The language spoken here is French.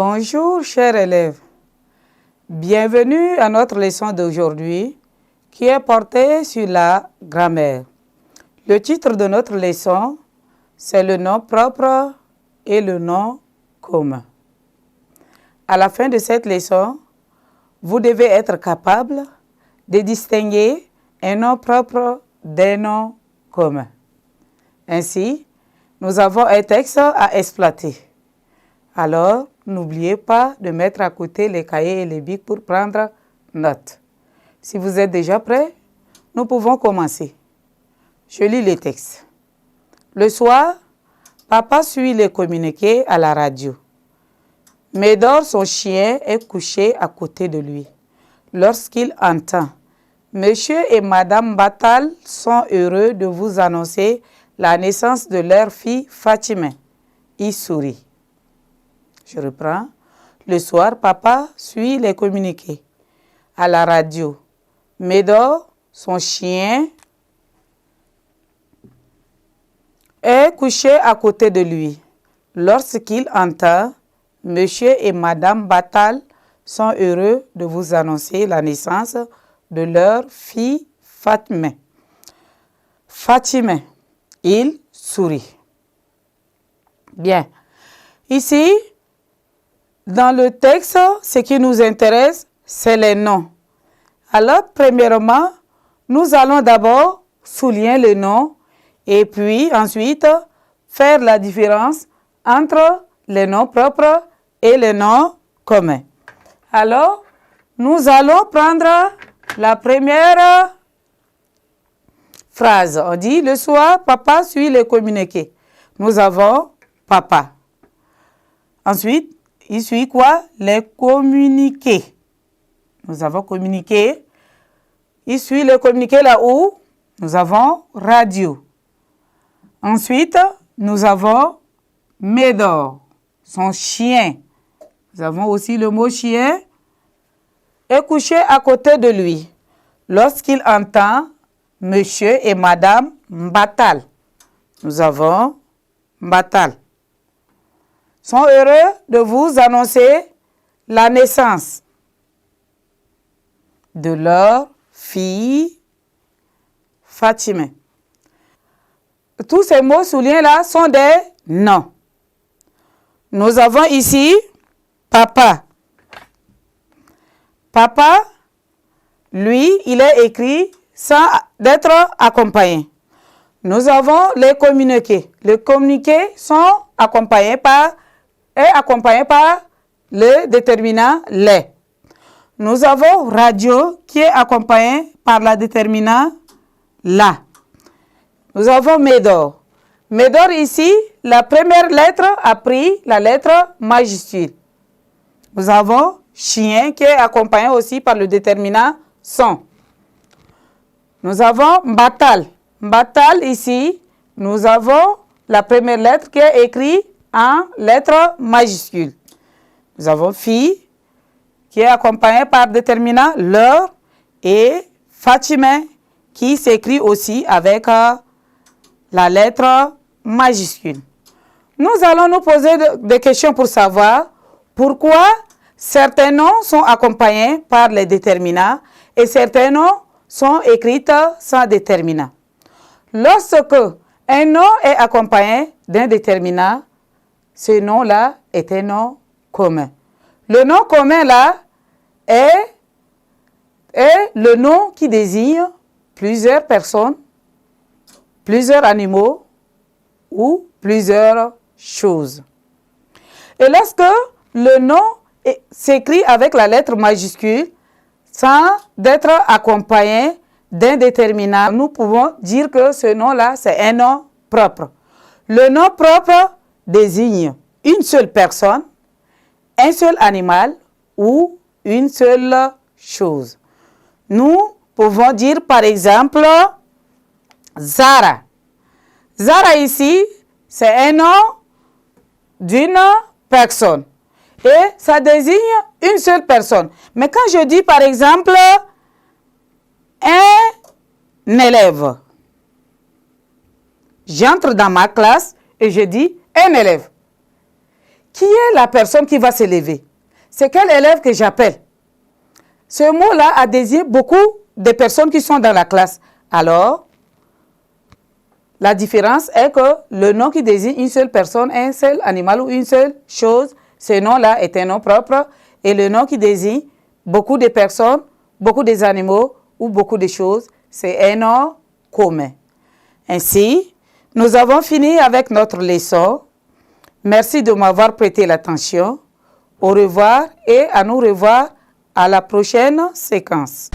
Bonjour, chers élèves. Bienvenue à notre leçon d'aujourd'hui qui est portée sur la grammaire. Le titre de notre leçon, c'est le nom propre et le nom commun. À la fin de cette leçon, vous devez être capable de distinguer un nom propre d'un nom commun. Ainsi, nous avons un texte à exploiter. Alors, n'oubliez pas de mettre à côté les cahiers et les bics pour prendre note. Si vous êtes déjà prêts, nous pouvons commencer. Je lis les textes. Le soir, papa suit les communiqués à la radio. Médor, son chien, est couché à côté de lui. Lorsqu'il entend « Monsieur et Madame Batal sont heureux de vous annoncer la naissance de leur fille Fatima », il sourit. Je reprends. Le soir, papa suit les communiqués. À la radio, Médor, son chien, est couché à côté de lui. Lorsqu'il entend « Monsieur et Madame Batal sont heureux de vous annoncer la naissance de leur fille Fatima ». Fatima, il sourit. Bien. Ici, dans le texte, ce qui nous intéresse, c'est les noms. Alors, premièrement, nous allons d'abord souligner le nom et puis ensuite faire la différence entre les noms propres et les noms communs. Alors, nous allons prendre la première phrase. On dit, le soir, papa suit les communiqués. Nous avons papa. Ensuite, il suit quoi? Les communiqués. Nous avons communiqué. Il suit les communiqués là où? Nous avons radio. Ensuite, nous avons Médor, son chien. Nous avons aussi le mot chien. Est couché à côté de lui. Lorsqu'il entend Monsieur et Madame Batal. Nous avons Batal. Sont heureux de vous annoncer la naissance de leur fille Fatima. Tous ces mots soulignés là sont des noms. Nous avons ici papa. Papa, lui, il est écrit sans être accompagné. Nous avons les communiqués. Les communiqués sont accompagnés par le déterminant les. Nous avons radio qui est accompagné par la déterminant la. Nous avons Médor. Médor ici, la première lettre a pris la lettre majuscule. Nous avons chien qui est accompagné aussi par le déterminant son. Nous avons Batal. Batal ici, nous avons la première lettre qui est écrite en lettre majuscule. Nous avons fille qui est accompagnée par déterminant leur et Fatima qui s'écrit aussi avec la lettre majuscule. Nous allons nous poser des questions pour savoir pourquoi certains noms sont accompagnés par les déterminants et certains noms sont écrits sans déterminant. Lorsque un nom est accompagné d'un déterminant, ce nom-là est un nom commun. Le nom commun là est le nom qui désigne plusieurs personnes, plusieurs animaux ou plusieurs choses. Et lorsque le nom s'écrit avec la lettre majuscule, sans être accompagné d'un déterminant, nous pouvons dire que ce nom-là, c'est un nom propre. Le nom propre désigne une seule personne, un seul animal ou une seule chose. Nous pouvons dire par exemple Zara. Zara ici, c'est un nom d'une personne et ça désigne une seule personne. Mais quand je dis par exemple un élève, j'entre dans ma classe et je dis un élève. Qui est la personne qui va se lever? C'est quel élève que j'appelle? Ce mot-là a désigné beaucoup de personnes qui sont dans la classe. Alors, la différence est que le nom qui désigne une seule personne, un seul animal ou une seule chose, ce nom-là est un nom propre. Et le nom qui désigne beaucoup de personnes, beaucoup des animaux ou beaucoup de choses, c'est un nom commun. Ainsi, nous avons fini avec notre leçon. Merci de m'avoir prêté l'attention. Au revoir et à nous revoir à la prochaine séquence.